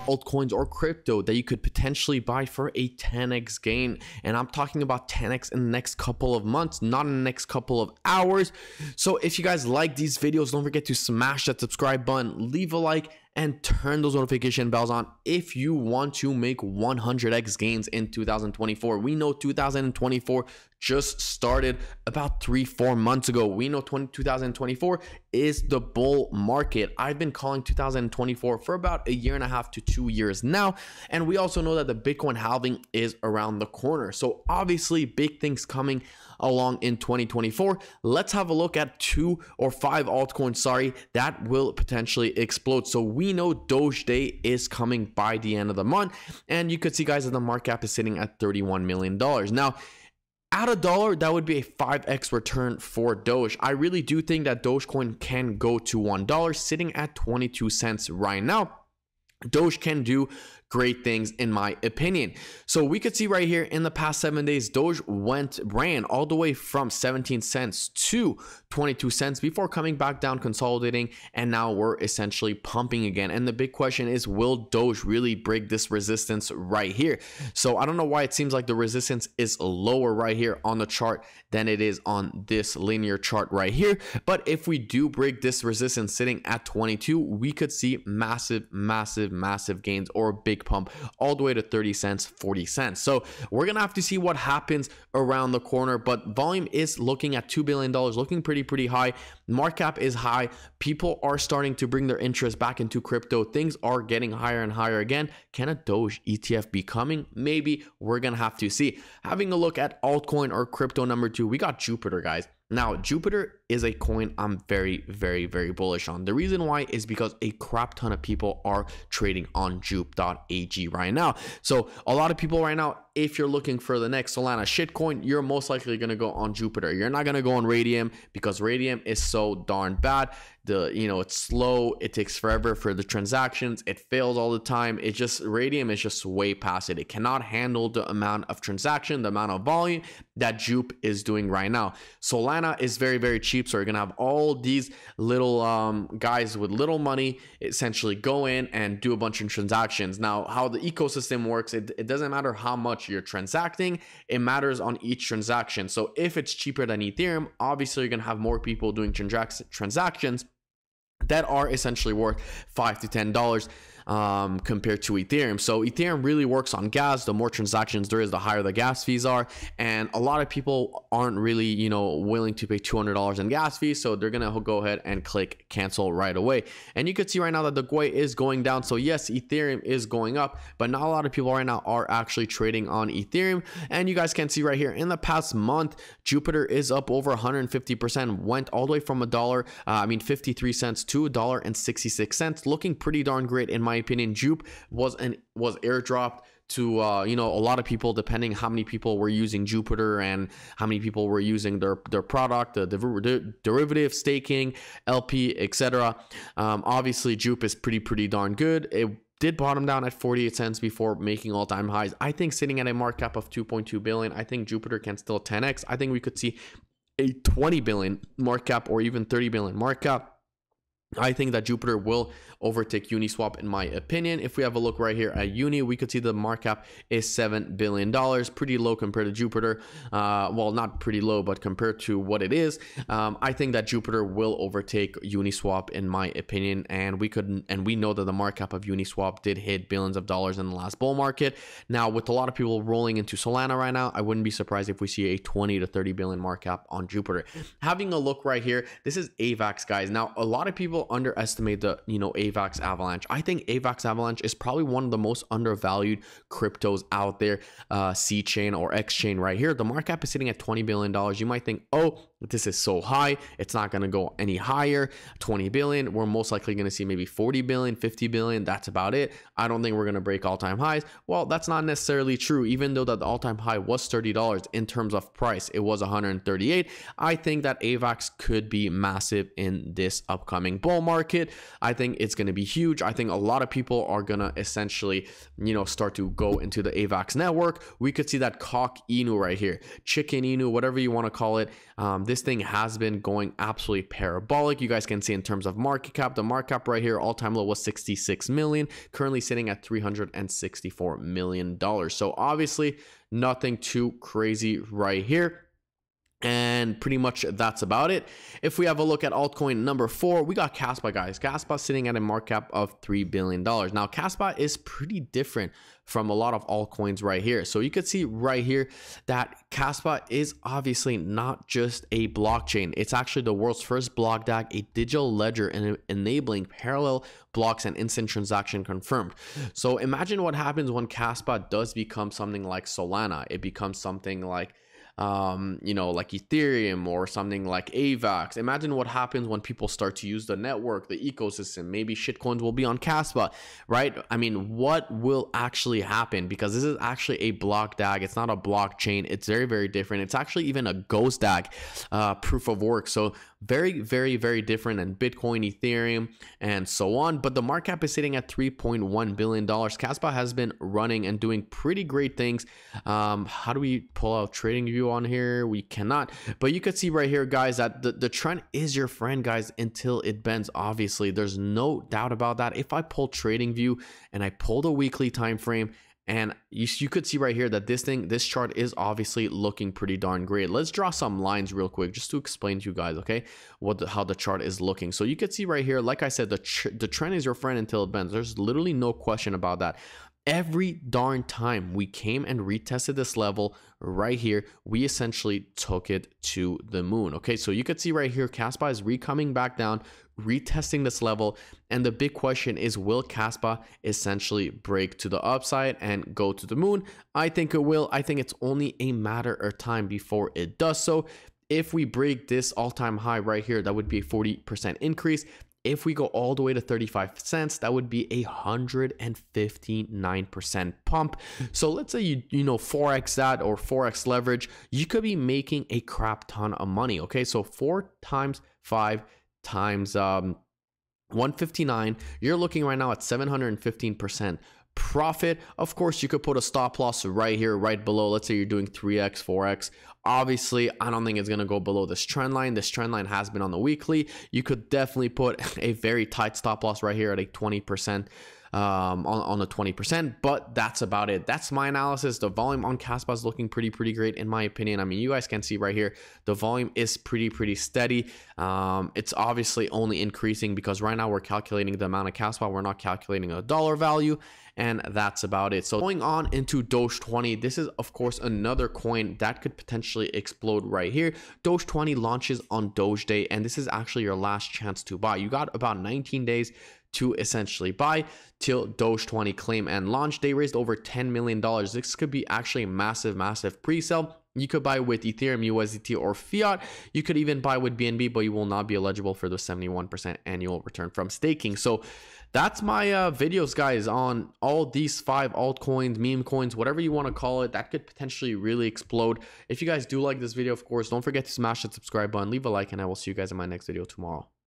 altcoins or crypto that you could potentially buy for a 10x gain, and I'm talking about 10x in the next couple of months, not in the next couple of hours. So if you guys like these videos, don't forget to smash that subscribe button, leave a like, and turn those notification bells on if you want to make 100x gains in 2024. We know 2024 just started about 3-4 months ago. We know 2024 is the bull market. I've been calling 2024 for about 1.5 to 2 years now, and we also know that the Bitcoin halving is around the corner. So obviously big things coming along in 2024. Let's have a look at 2 or 5 altcoins, that will potentially explode. So we know Doge Day is coming by the end of the month, and you could see, guys, that the market cap is sitting at $31 million. Now, at $1, that would be a 5x return for Doge. I really do think that Dogecoin can go to $1, sitting at 22 cents right now. Doge can do great things in my opinion. So we could see right here in the past 7 days, Doge ran all the way from 17 cents to 22 cents before coming back down, consolidating, and now we're essentially pumping again. And the big question is, will Doge really break this resistance right here? So I don't know why it seems like the resistance is lower right here on the chart than it is on this linear chart right here. But if we do break this resistance sitting at 22, we could see massive gains, or a big pump all the way to 30 cents, 40 cents. So we're gonna have to see what happens around the corner, but volume is looking at $2 billion, looking pretty high. Market cap is high. People are starting to bring their interest back into crypto. Things are getting higher and higher again. Can a Doge ETF be coming? Maybe. We're gonna have to see. Having a look at altcoin or crypto number 2, we got Jupiter, guys. Now, Jupiter is a coin I'm very bullish on. The reason why is because a crap ton of people are trading on jupe.ag right now. So a lot of people right now, if you're looking for the next Solana shitcoin, you're most likely going to go on Jupiter. You're not going to go on Radium, because Radium is so darn bad. It's slow, it takes forever for the transactions, it fails all the time. Radium is just way past it. It cannot handle the amount of transaction, the amount of volume that Jupe is doing right now. Solana is very cheap, so you're gonna have all these little guys with little money essentially go in and do a bunch of transactions. Now, how the ecosystem works, it doesn't matter how much you're transacting, it matters on each transaction. So if it's cheaper than Ethereum, obviously you're gonna have more people doing transactions that are essentially worth $5 to $10 compared to Ethereum. So Ethereum really works on gas. The more transactions there is, the higher the gas fees are, and a lot of people aren't really willing to pay $200 in gas fees, so they're gonna go ahead and click cancel right away. And you can see right now that the GUI is going down. So yes, Ethereum is going up, but not a lot of people right now are actually trading on Ethereum. And you guys can see right here in the past month, Jupiter is up over 150%, went all the way from $53 cents to $1.66, looking pretty darn great in my opinion. Jupe was airdropped to a lot of people, depending how many people were using Jupiter and how many people were using their product, the derivative staking, LP, etc. Obviously Jupe is pretty darn good. It did bottom down at 48 cents before making all-time highs. I think sitting at a market cap of 2.2 billion, I think Jupiter can still 10x. I think we could see a 20 billion market cap or even 30 billion market cap. I think that Jupiter will overtake Uniswap in my opinion. If we have a look right here at Uni, we could see the market cap is $7 billion, pretty low compared to Jupiter. Well, not pretty low, but compared to what it is, I think that Jupiter will overtake Uniswap in my opinion. And we know that the market cap of Uniswap did hit billions of dollars in the last bull market. Now, with a lot of people rolling into Solana right now, I wouldn't be surprised if we see a 20 to 30 billion market cap on Jupiter. Having a look right here, this is AVAX, guys. Now, a lot of people underestimate the AVAX Avalanche. I think AVAX Avalanche is probably one of the most undervalued cryptos out there. C chain or X chain right here, the market cap is sitting at $20 billion. You might think, oh, this is so high, it's not going to go any higher. 20 billion, we're most likely going to see maybe 40 billion, 50 billion. That's about it. I don't think we're going to break all-time highs. Well, that's not necessarily true. Even though that the all-time high was $30 in terms of price, it was 138. I think that AVAX could be massive in this upcoming bull market. I think it's going to be huge. I think a lot of people are going to essentially, start to go into the AVAX network. We could see that cock inu right here, chicken inu, whatever you want to call it. This thing has been going absolutely parabolic. You guys can see in terms of market cap, the market cap right here, all-time low was 66 million, currently sitting at $364 million. So obviously nothing too crazy right here. And pretty much that's about it. If we have a look at altcoin number 4, we got Kaspa, guys. Kaspa sitting at a market cap of $3 billion. Now, Kaspa is pretty different from a lot of altcoins right here. So you could see right here that Kaspa is obviously not just a blockchain. It's actually the world's first block DAG, a digital ledger, and enabling parallel blocks and instant transaction confirmed. So imagine what happens when Kaspa does become something like Solana. It becomes something like like Ethereum or something like AVAX. Imagine what happens when people start to use the network, the ecosystem. Maybe shitcoins will be on Kaspa, right? I mean, what will actually happen? Because this is actually a block DAG. It's not a blockchain. It's very, very different. It's actually even a ghost DAG, proof of work. So very, very, very different than Bitcoin, Ethereum, and so on. But the market cap is sitting at $3.1 billion. Kaspa has been running and doing pretty great things. How do we pull out trading view on here? We cannot, but you could see right here, guys, that the trend is your friend, guys, until it bends. Obviously, there's no doubt about that. If I pull trading view and I pull the weekly time frame, and you could see right here that this chart is obviously looking pretty darn great. Let's draw some lines real quick just to explain to you guys, okay, how the chart is looking. So you could see right here, like I said, the trend is your friend until it bends. There's literally no question about that. Every darn time we came and retested this level right here, we essentially took it to the moon. Okay, so you could see right here, Kaspa is coming back down, retesting this level. And the big question is, will Kaspa essentially break to the upside and go to the moon? I think it will. I think it's only a matter of time before it does so. If we break this all-time high right here, that would be a 40% increase. If we go all the way to 35 cents, that would be a 159% pump. So let's say you 4x that, or 4x leverage, you could be making a crap ton of money. Okay, so 4 times 5 times 159, you're looking right now at 715% profit. Of course, you could put a stop loss right here, right below. Let's say you're doing 3x, 4x. Obviously, I don't think it's going to go below this trend line. This trend line has been on the weekly. You could definitely put a very tight stop loss right here at a 20%. On the 20%, but that's about it. That's my analysis. The volume on Kaspa is looking pretty great in my opinion. I mean, you guys can see right here, the volume is pretty steady. It's obviously only increasing because right now we're calculating the amount of Kaspa. We're not calculating a dollar value, and that's about it. So going on into Doge20, this is of course another coin that could potentially explode right here. Doge20 launches on Doge Day, and this is actually your last chance to buy. You got about 19 days to essentially buy till Doge20 claim and launch. They raised over $10 million. This could be actually a massive pre-sale. You could buy with Ethereum, USDT, or fiat. You could even buy with BNB, but you will not be eligible for the 71% annual return from staking. So that's my videos, guys, on all these 5 altcoins, meme coins, whatever you want to call it, that could potentially really explode. If you guys do like this video, of course, don't forget to smash that subscribe button, leave a like, and I will see you guys in my next video tomorrow.